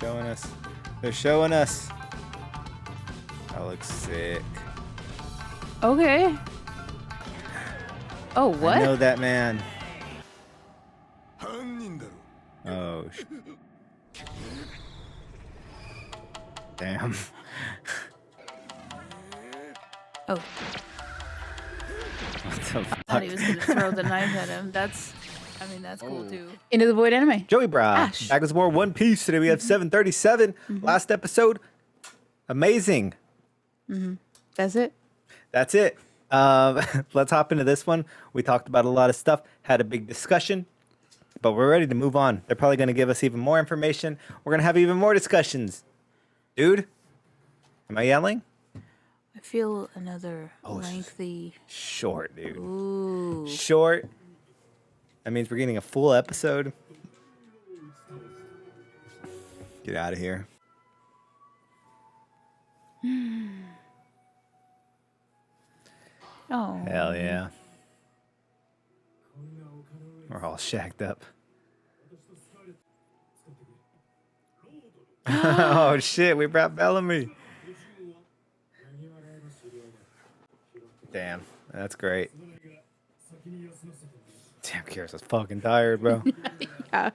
showing us. They're showing us. That looks sick. Okay. Oh, what? I know that man. Oh, damn. Oh. What the fuck? I thought he was gonna throw the knife at him. That's cool too. Into the Void anime. Joey Bra, Ash. back with more One Piece. Today we have 737. Last episode, amazing. That's it. That's it. Let's hop into this one. We talked about a lot of stuff, had a big discussion, but we're ready to move on. They're probably going to give us even more information. We're going to have even more discussions. Dude, am I yelling? I feel another lengthy. Short, dude. Ooh. Short. That means we're getting a full episode. Get out of here. Oh. Hell yeah. We're all shacked up. Oh shit, we brought Bellamy. Damn, that's great. Damn, Kira's fucking tired, bro. Yeah.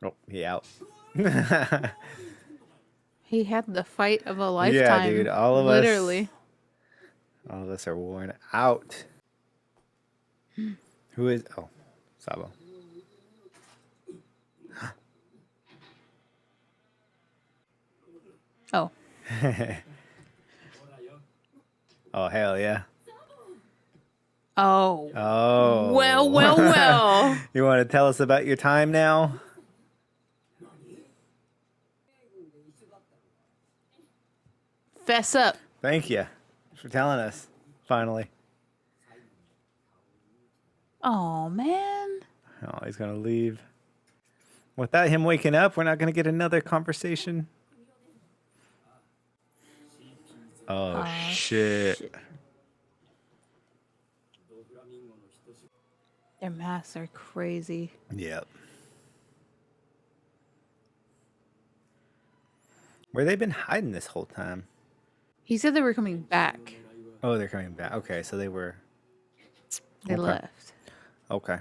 Oh, he out. He had the fight of a lifetime. Yeah, dude, all of literally. All of us are worn out. Who is? Oh, Sabo. Oh. Oh, hell yeah. Oh. Oh. Well. You want to tell us about your time now? Fess up. Thank you for telling us, finally. Oh, man. Oh, he's going to leave. Without him waking up, we're not going to get another conversation. Oh, shit. Their masks are crazy. Yep. Where they been hiding this whole time? He said they were coming back. Oh, they're coming back. Okay, so they were... They Okay. left. Okay.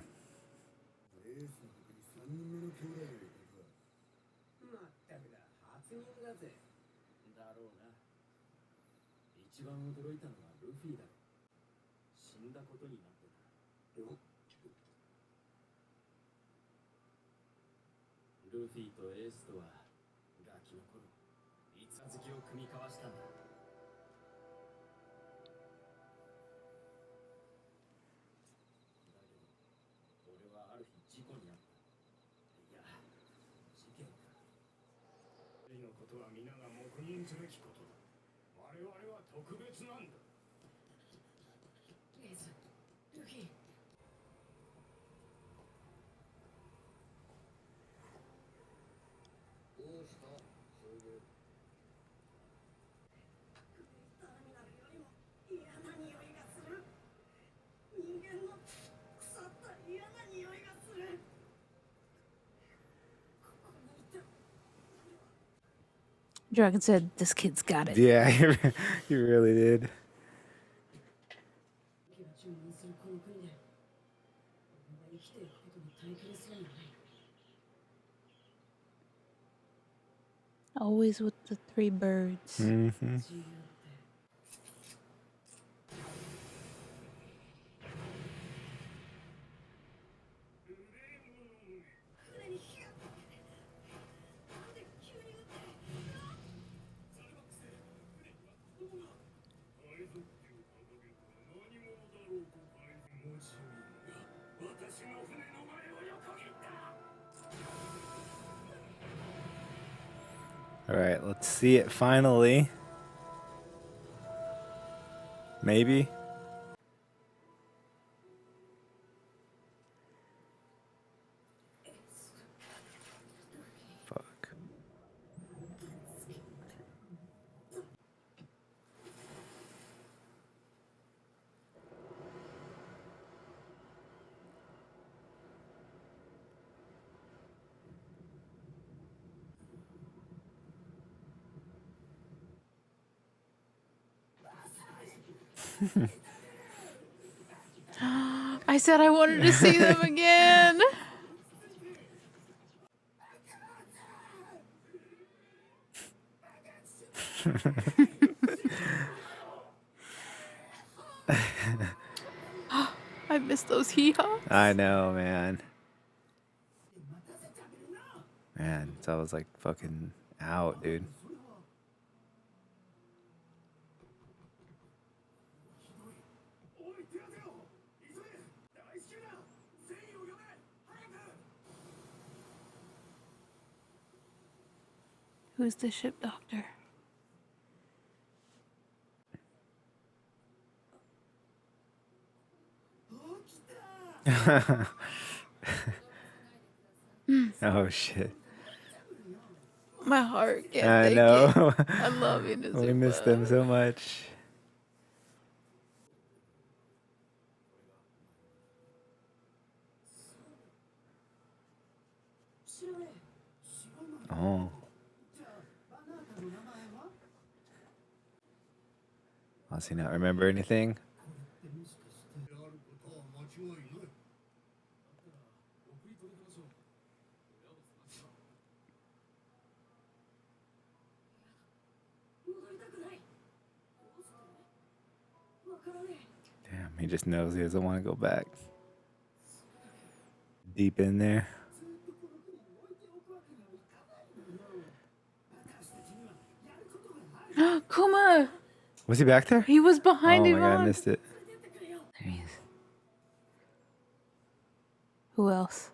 Dragon said, "This kid's got it." Yeah, you really did. Always with the three birds. Mm-hmm. All right, let's see it finally. Maybe. Fuck. I said I wanted to see them again. I miss those hee-haws. I know, man. Man, so I was like fucking out, dude. Who's the ship doctor? Oh shit. My heart can't I take know. it. I love Inazuma. We miss them so much. Oh. Does he not remember anything? Damn, he just knows he doesn't want to go back. Deep in there. Kuma! Was he back there? He was behind Oh him. my god, I missed it. There he is. Who else?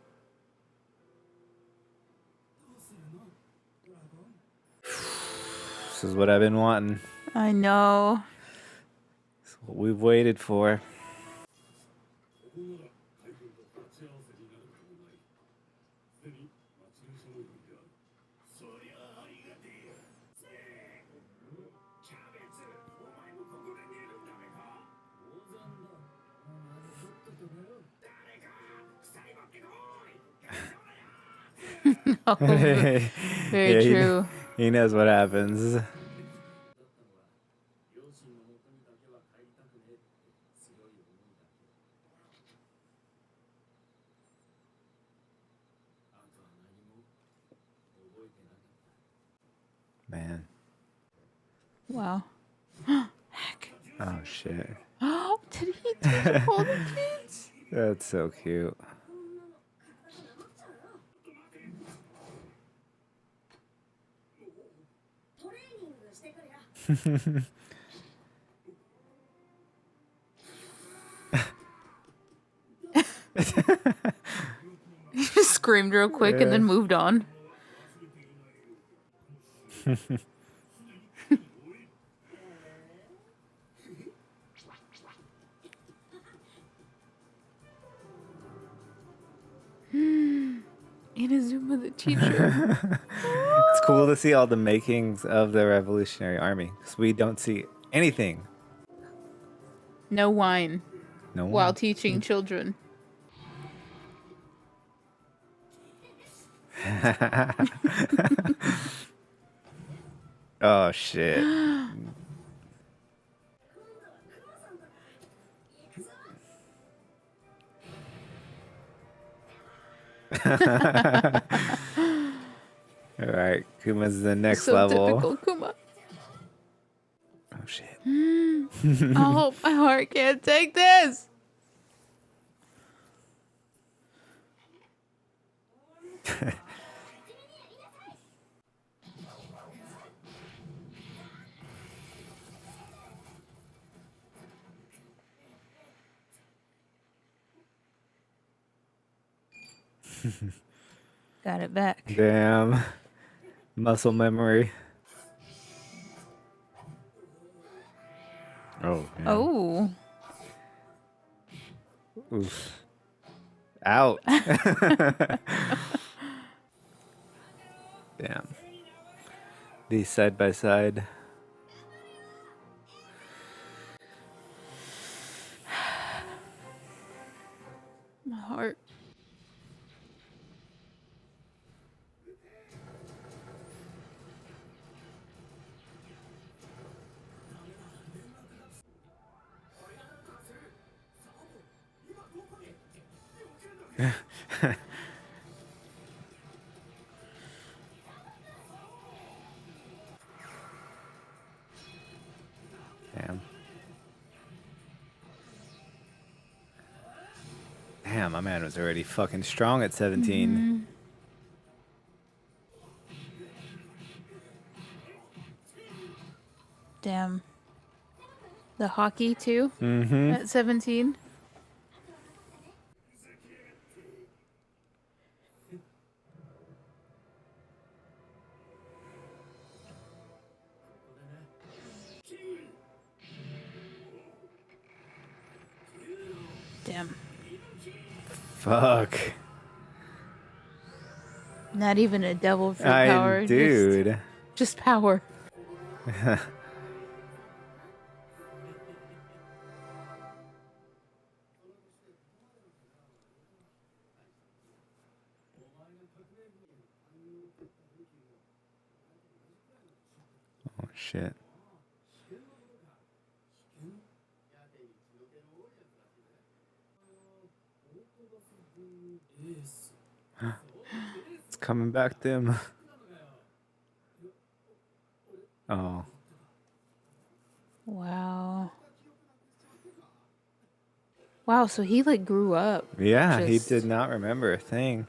This is what I've been wanting. I know. This is what we've waited for. Oh, very Yeah, true. He knows what happens. Man. Wow. Heck. Oh shit. Oh, did he teach all the kids? That's so cute. He just screamed real quick and then moved on. Inazuma the teacher. It's cool to see all the makings of the Revolutionary Army because we don't see anything. No wine No one. while teaching children. Oh shit. All right, Kuma's the next So level. typical Kuma. Oh shit. Oh, my heart can't take this. Got it back. Damn. Muscle memory. Oh. Man. Oh. Oof. Out. Damn. These side by side. My heart. Damn. Damn, my man was already fucking strong at 17. Damn. The hockey too Mm-hmm. at 17. Damn. Fuck. Not even a devil fruit power. Dude. Just power. Oh, shit. It's coming back to him. Oh. Wow. Wow, so he like grew up. Yeah, he Just- did not remember a thing.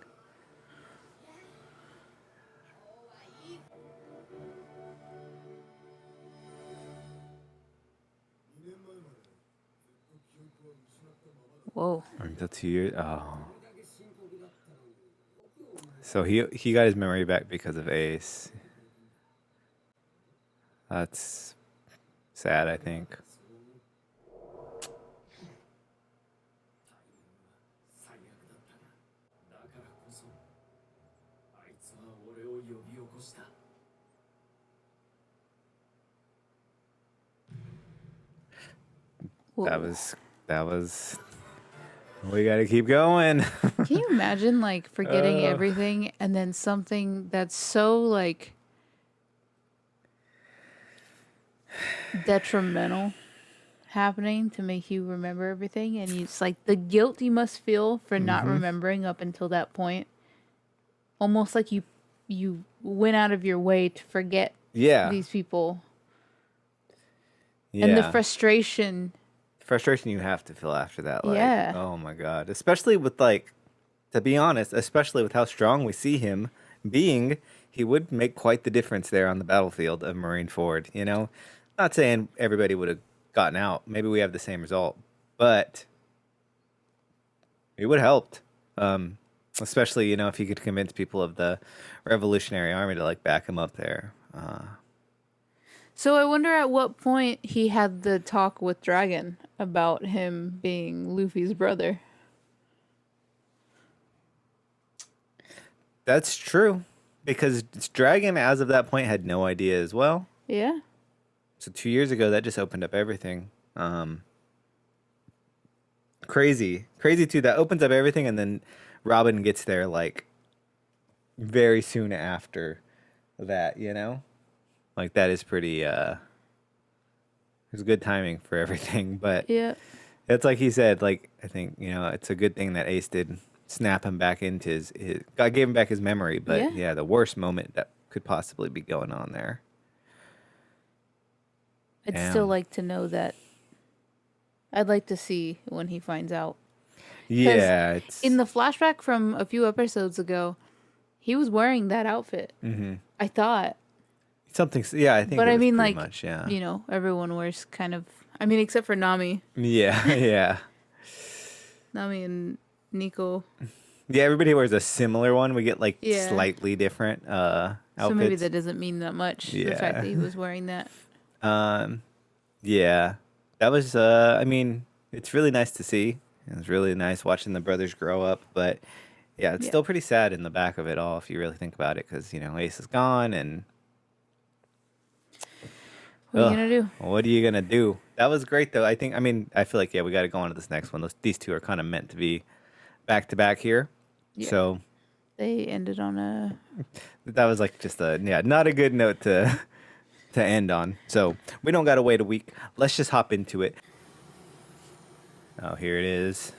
Whoa. Until 2 years. Oh. So he got his memory back because of Ace. That's sad, I think. Whoa. That was we gotta keep going. Can you imagine like forgetting Oh. everything and then something that's so like detrimental happening to make you remember everything, and it's like the guilt you must feel for not remembering up until that point, almost like you went out of your way to forget Yeah. these people, Yeah. and the frustration. Frustration you have to feel after that. Like, Yeah. oh my God. Especially with, like, to be honest, especially with how strong we see him being, he would make quite the difference there on the battlefield of Marine Ford, you know? Not saying everybody would have gotten out. Maybe we have the same result, but it would have helped. Especially, you know, if he could convince people of the Revolutionary Army to, like, back him up there. So I wonder at what point he had the talk with Dragon about him being Luffy's brother. That's true. Because Dragon, as of that point, had no idea as well. Yeah. So 2 years ago, that just opened up everything. Crazy too. That opens up everything, and then Robin gets there like very soon after that. You know, like that is pretty. It was good timing for everything, but Yeah. it's like he said. Like I think it's a good thing that Ace did snap him back into his. God gave him back his memory, but yeah, the worst moment that could possibly be going on there. I'd Damn. still like to know that. I'd like to see when he finds out. Yeah, it's In the flashback from a few episodes ago, he was wearing that outfit. Mhm. I thought. something. Yeah, I think. But it I was mean, pretty like, much, yeah. you know, everyone wears kind of. I mean, except for Nami. Yeah, yeah. Nami and Nico. Yeah, everybody wears a similar one. We get like Yeah. slightly different outfits. So maybe that doesn't mean that much. The Yeah. fact that he was wearing that. Yeah. That was I mean, it's really nice to see. It was really nice watching the brothers grow up, but yeah, it's Yeah. still pretty sad in the back of it all if you really think about it, because Ace is gone, and What are you gonna do? what are you gonna do? That was great though. I feel like we got to go on to this next one. These two are kind of meant to be back to back here. Yeah. So They ended on a. that was like just not a good note to end on. So we don't got to wait a week. Let's just hop into it. Oh, here it is.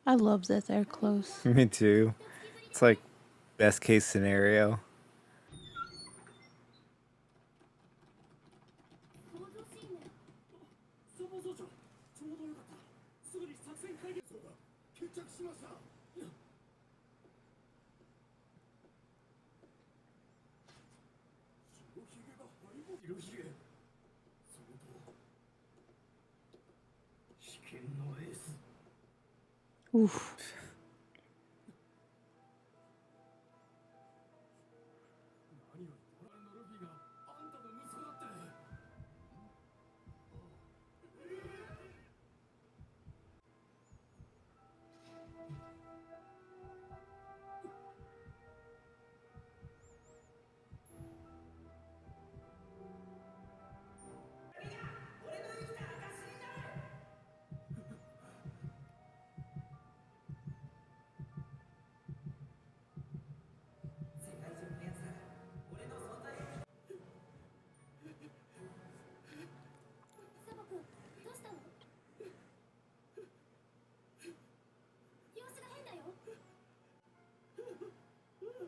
I love that they're close. Me too. It's like best case scenario. Oof.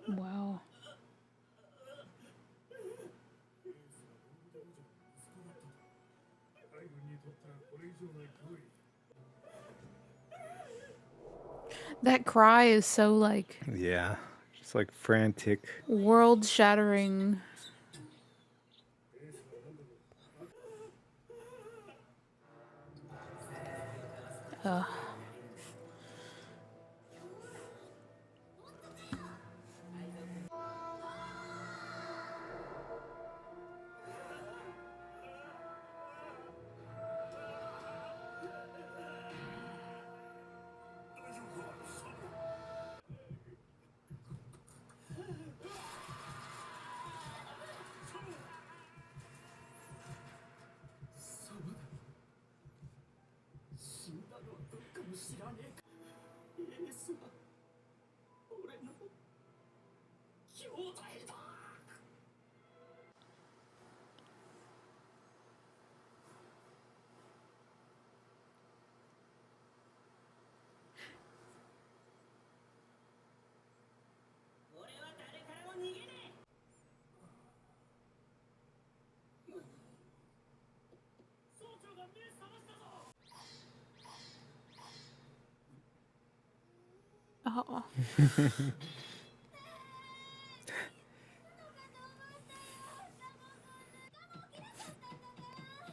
Wow. That cry is so like Yeah. Just like frantic. world shattering. Oh.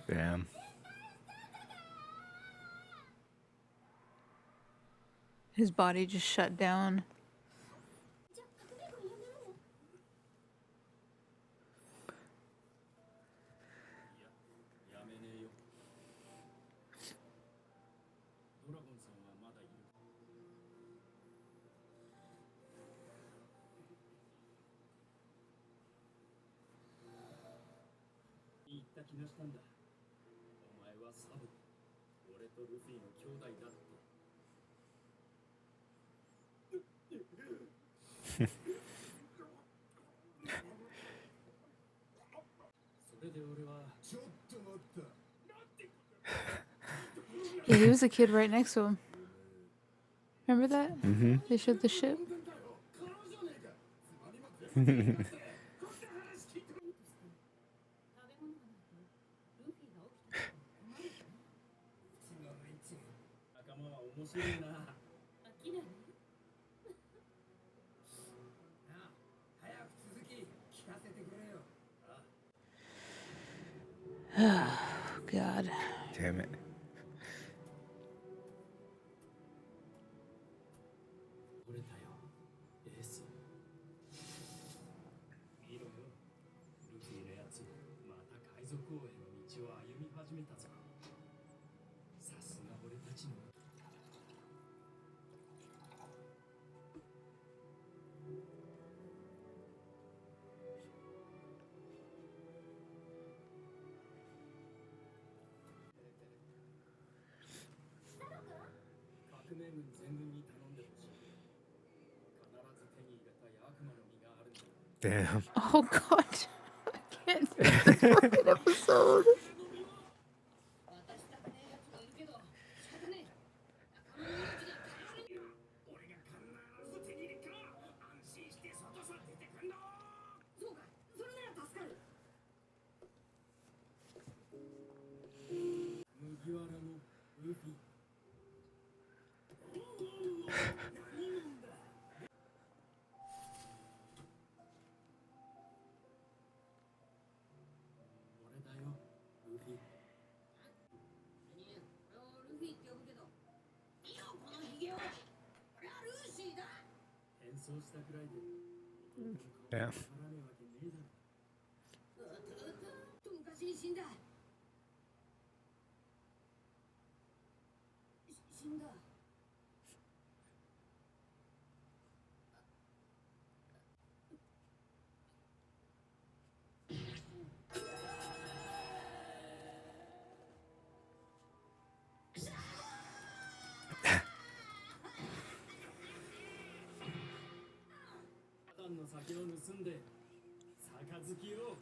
Damn. His body just shut down. Yeah, he was a kid right next to him. Remember that? Mm-hmm. They showed the ship. Oh, God. Damn it. Damn. Oh, God. I can't do this fucking episode. Yeah. 昔に死んだ。死んだ。の酒を盗んで杯を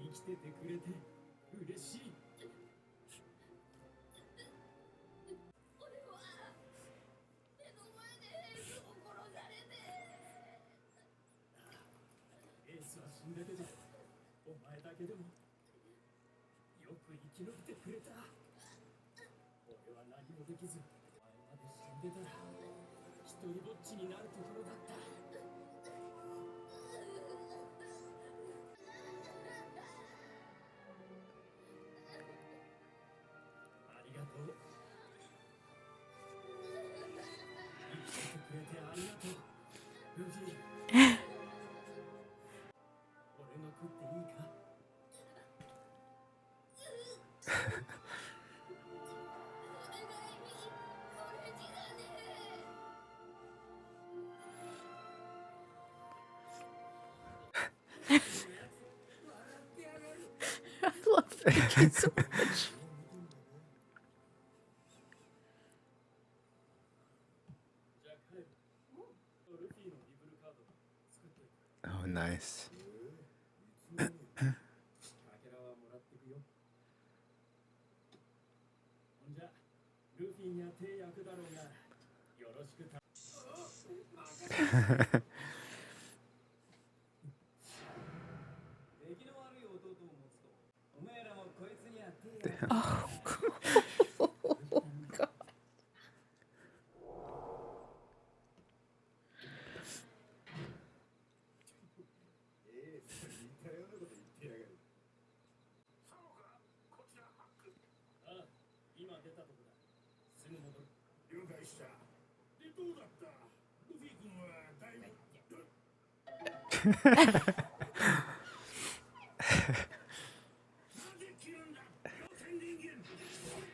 生きててくれて嬉しい。俺は目の前でエースを殺されて。エースは死んでてもお前だけでもよく生き延びてくれた。俺は何もできずお前まで死んでたら一人ぼっちになるところだった。ありがとう。生きててくれてありがとうルフィ。俺が食っていいか。I love that kid so much. Oh, nice. ルフィには手焼くだろうがよろしくた。出来の悪い弟を持つとお前らもこいつには手焼く。 Oh, God. 似たようなこと言ってやがる。そうか、こちらハック。ああ、今出たとこだ。すぐ戻る。了解した。で、どうだった？ルフィ君は大丈夫？なぜ切るんだ？要天人間。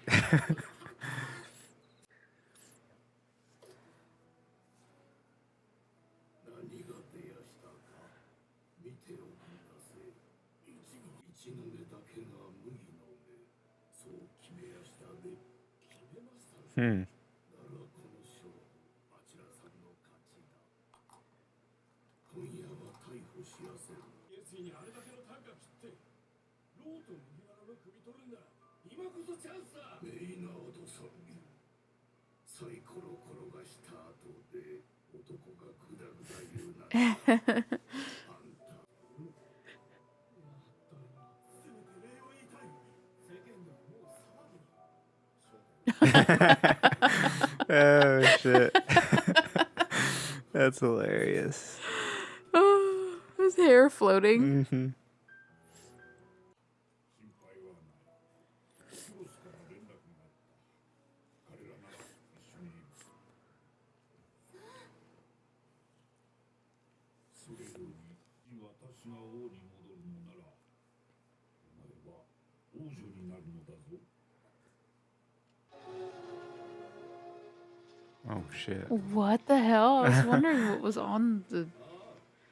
何が出やしたか見ておくんなせ。一の目だけが麦の目。そう決めやしたで。決めましたね。Hmm. ならこの勝負、あちらさんの勝ちだ。今夜は逮捕しやせん。要するにあれだけの短歌切って、ローと麦わらの首取るんだ。今こそチャンスだ。メイナードさんにサイコロ転がした後で男がグダグダ言うならあんた。せめて礼を言いたい。世間ではもう騒ぎに。 Oh, shit. That's hilarious. Oh, his hair floating. Hmm. 心配はない。クロスから連絡があった。彼らなら一緒にいる。それより私が王に戻るのならお前は王女になるのだぞ。 Oh, shit. What the hell? I was wondering what was on the.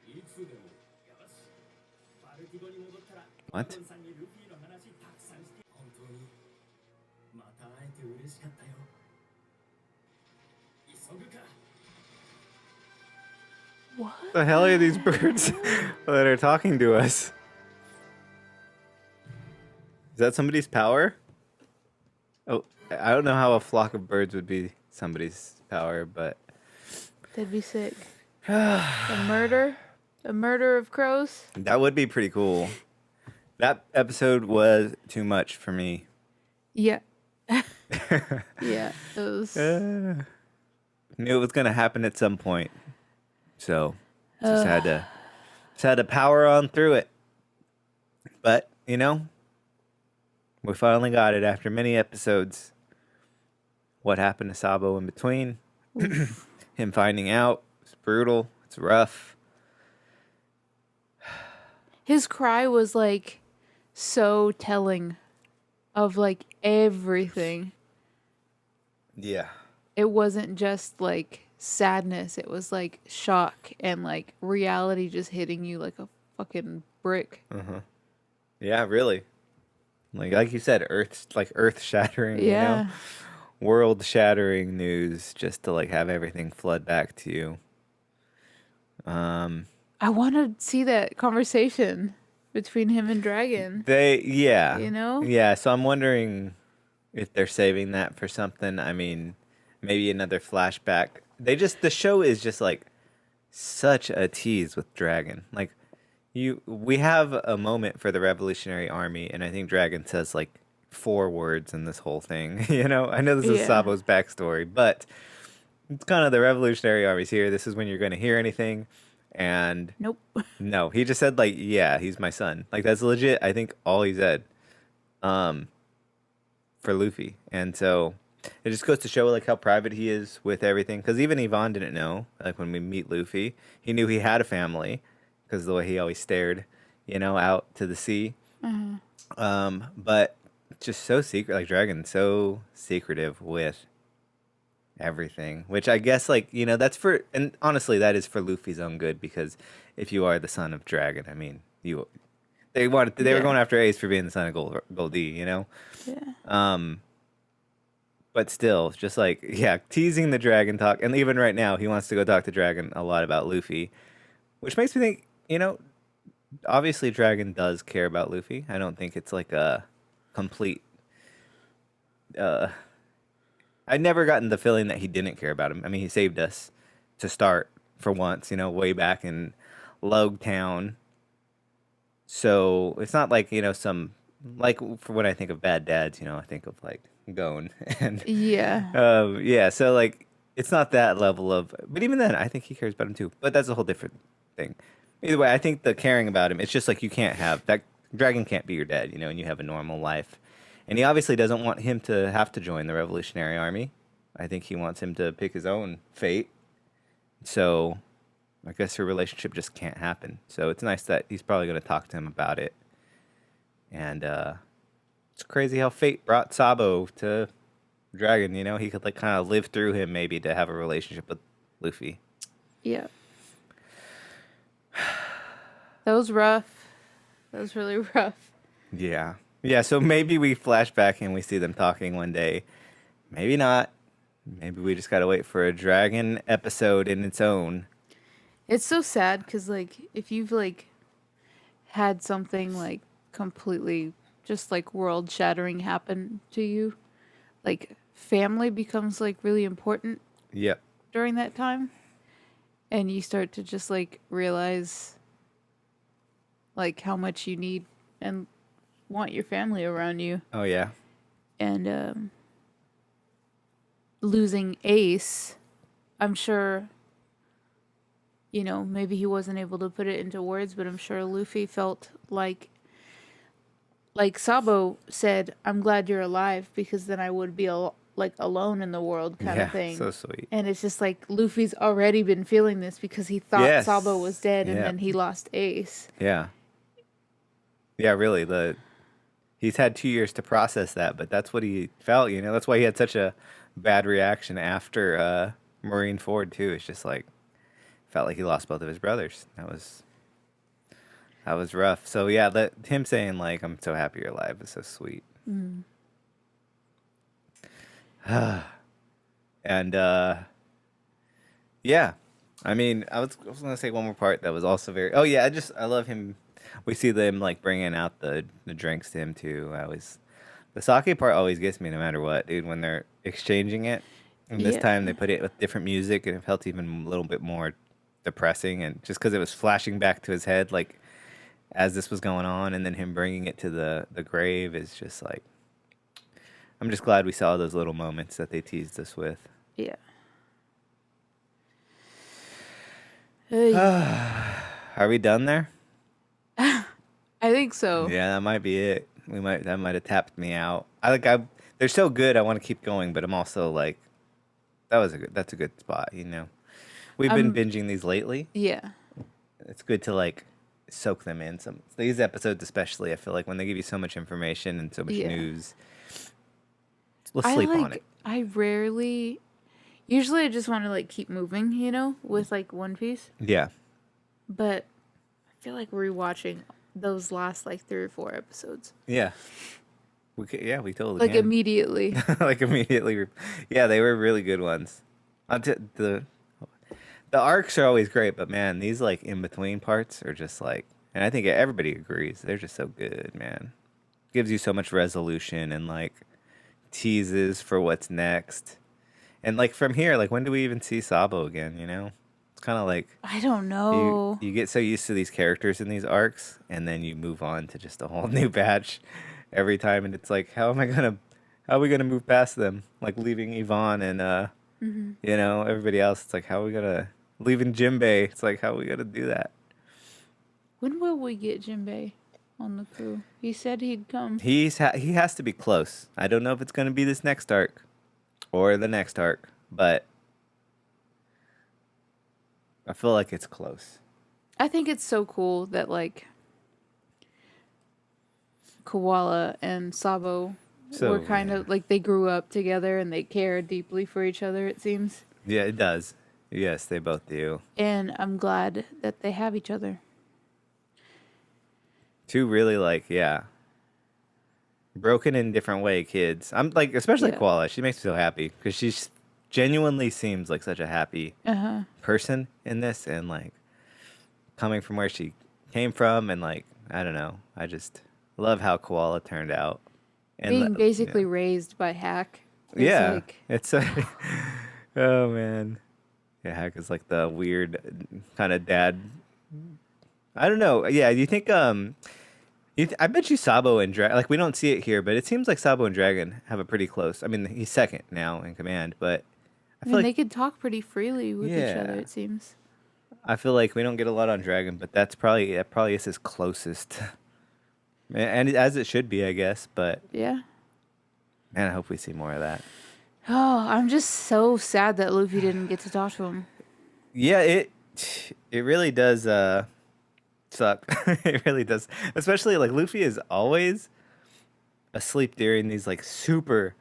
いつでもよし。バルティゴに戻ったら What? ドンさんにルフィの話たくさんして。本当にまた会えて嬉しかったよ。急ぐか。 What? The hell are these birds that are talking to us? Is that somebody's power? Oh, I don't know how a flock of birds would be somebody's power, but That'd be sick. A murder? A murder of crows? that would be pretty cool. That episode was too much for me. Yeah. Yeah. It was. Knew it was gonna happen at some point, so just had to power on through it. But we finally got it after many episodes. What happened to Sabo in between? Him finding out. It's brutal. It's rough. His cry was like so telling of like everything. Yeah. It wasn't just like sadness, it was like shock and like reality just hitting you like a fucking brick. Yeah, really. Like you said, earth shattering, Yeah. world shattering news just to like have everything flood back to you. I want to see that conversation between him and Dragon. Yeah. You know? Yeah, so I'm wondering if they're saving that for something. I mean, maybe another flashback. The show is just like such a tease with Dragon. Like we have a moment for the Revolutionary Army, and I think Dragon says like 4 words in this whole thing. I know this is Yeah. Sabo's backstory, but it's kind of the Revolutionary Army's here. This is when you're going to hear anything. And Nope. no, he just said like, yeah, he's my son. Like that's legit. I think all he said, for Luffy. And so it just goes to show like how private he is with everything. Because even Yvonne didn't know. Like when we meet Luffy, he knew he had a family because of the way he always stared, out to the sea. But just so secret, like Dragon's so secretive with everything, which I guess like that's for, and honestly that is for Luffy's own good, because if you are the son of Dragon, I mean they were going after Ace for being the son of Goldie, Yeah. but still just like teasing the Dragon talk, and even right now he wants to go talk to Dragon a lot about Luffy, which makes me think obviously Dragon does care about Luffy. I don't think it's like a complete I'd never gotten the feeling that he didn't care about him. I mean, he saved us to start for once, way back in Log Town. So it's not like, some, like for when I think of bad dads, I think of like Gon. And Yeah. so like it's not that level of, but even then, I think he cares about him too. But that's a whole different thing. Either way, I think the caring about him, it's just like you can't have that. Dragon can't be your dad, and you have a normal life. And he obviously doesn't want him to have to join the Revolutionary Army. I think he wants him to pick his own fate. So I guess her relationship just can't happen. So it's nice that he's probably going to talk to him about it. And it's crazy how fate brought Sabo to Dragon. He could like kind of live through him maybe to have a relationship with Luffy. Yeah. That was rough. That was really rough. Yeah. Yeah, so maybe we flash back and we see them talking one day. Maybe not. Maybe we just gotta wait for a Dragon episode in its own. It's so sad because, like, if you've, like, had something, like, completely just, like, world-shattering happen to you, like, family becomes, like, really important Yep. during that time. And you start to just, like, realize, like, how much you need and want your family around you. Oh, yeah. And losing Ace, I'm sure, maybe he wasn't able to put it into words, but I'm sure Luffy felt like Sabo said, "I'm glad you're alive because then I would be alone in the world," kind of thing. So sweet. And it's just like Luffy's already been feeling this because he thought Yes. Sabo was dead, and Yeah. then he lost Ace. Yeah. Yeah, really. He's had 2 years to process that, but that's what he felt, That's why he had such a bad reaction after Marine Ford, too. It's just like, felt like he lost both of his brothers. That was rough. So, yeah, him saying, like, "I'm so happy you're alive" is so sweet. And, yeah. I mean, I was going to say one more part that was also very... Oh, yeah, I love him. We see them, like, bringing out the drinks to him, too. The sake part always gets me no matter what, dude, when they're exchanging it. And this Yeah. time they put it with different music, and it felt even a little bit more depressing. And just because it was flashing back to his head, like, as this was going on, and then him bringing it to the grave is just, like... I'm just glad we saw those little moments that they teased us with. Yeah. Are we done there? I think so. Yeah, that might be it. That might have tapped me out. They're so good. I want to keep going, but I'm also like, that's a good spot. You know, we've been binging these lately. Yeah. It's good to like soak them in. These episodes, especially, I feel like when they give you so much information and so much news, let's sleep on it. Usually I just want to like keep moving, you know, with like One Piece. Yeah. But I feel like rewatching those last like 3 or 4 episodes. Yeah. We totally Like can. immediately. Like immediately. Yeah, they were really good ones. The arcs are always great, but man, these like in between parts are just like, and I think everybody agrees, they're just so good, man. Gives you so much resolution and like teases for what's next. And like from here, like when do we even see Sabo again, you know? It's kind of like I don't know. you get so used to these characters in these arcs, and then you move on to just a whole new batch every time, and it's like, how are we gonna move past them? Like leaving Yvonne and you know, everybody else. It's like, how are we gonna leaving Jinbei? It's like, how are we gonna do that? When will we get Jinbei on the crew? He said he'd come. He has to be close. I don't know if it's gonna be this next arc or the next arc, but I feel like it's close. I think it's so cool that like Koala and Sabo were kind of like they grew up together and they care deeply for each other, it seems. Yeah, it does. Yes, they both do. And I'm glad that they have each other. Two really like, broken in different way kids. I'm like, especially Koala. She makes me so happy because she genuinely seems like such a happy person in this, and like coming from where she came from, and like, I don't know, I just love how Koala turned out. And being basically raised by Hack. It's oh man, yeah, Hack is like the weird kind of dad. I don't know. Yeah, you think I bet you Sabo and Dragon, like we don't see it here, but it seems like Sabo and Dragon have a pretty close. I mean, he's second now in command, but I feel like they could talk pretty freely with each other, it seems. I feel like we don't get a lot on Dragon, but that probably is his closest. And as it should be, I guess, but yeah. Man, I hope we see more of that. Oh, I'm just so sad that Luffy didn't get to talk to him. Yeah, it really does suck. It really does. Especially like Luffy is always asleep during these like super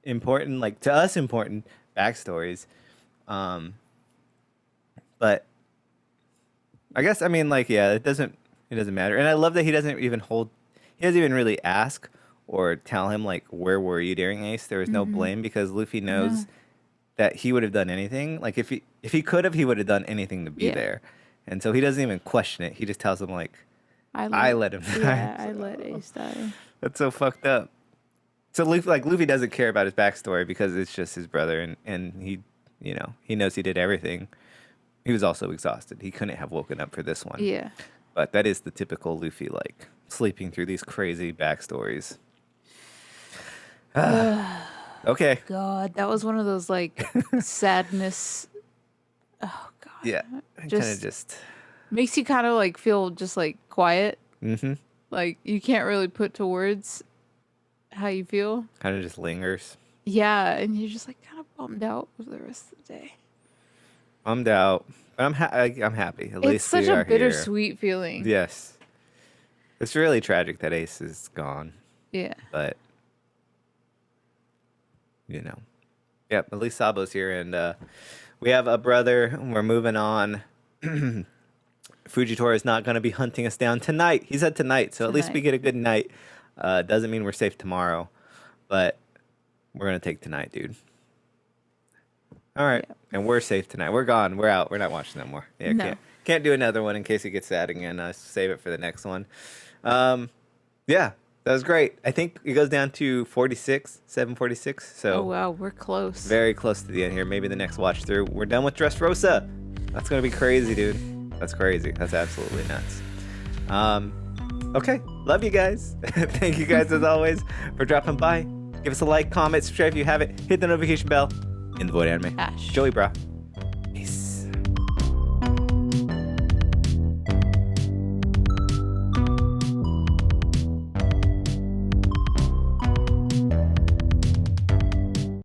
important, like to us important backstories. But I guess it doesn't matter. And I love that he doesn't even really ask or tell him like, where were you during Ace? There was no blame because Luffy knows that he would have done anything. Like if he could have, he would have done anything to be there. And so he doesn't even question it. He just tells him like, I let him die. Yeah, I let Ace die. That's so fucked up. So Luffy doesn't care about his backstory because it's just his brother, and he, he knows he did everything. He was also exhausted. He couldn't have woken up for this one. Yeah. But that is the typical Luffy, like sleeping through these crazy backstories. Okay. God, that was one of those like sadness. Oh God. Yeah. Just makes you kind of like feel just like quiet. Mm-hmm. Like you can't really put to words how you feel. Kind of just lingers. Yeah, and you're just like kind of bummed out for the rest of the day. Bummed out, but I'm happy. At it's least such we a are bittersweet feeling. Yes. It's really tragic that Ace is gone. Yeah. But at least Sabo's here, and we have a brother. We're moving on. Fujitora is not going to be hunting us down tonight. He said tonight, so at least we get a good night. Doesn't mean we're safe tomorrow, but we're going to take tonight, dude. All right, and we're safe tonight. We're gone. We're out. We're not watching no more. Yeah, no. Can't do another one in case he gets sad again. Save it for the next one. Yeah, that was great. I think it goes down to 746. So oh wow, we're close. Very close to the end here. Maybe the next watch through, we're done with Dressrosa. That's gonna be crazy, dude. That's crazy. That's absolutely nuts. Okay, love you guys. Thank you guys as always for dropping by. Give us a like, comment, subscribe if you haven't. Hit the notification bell. In the Void Anime. Ash. Joey, bro.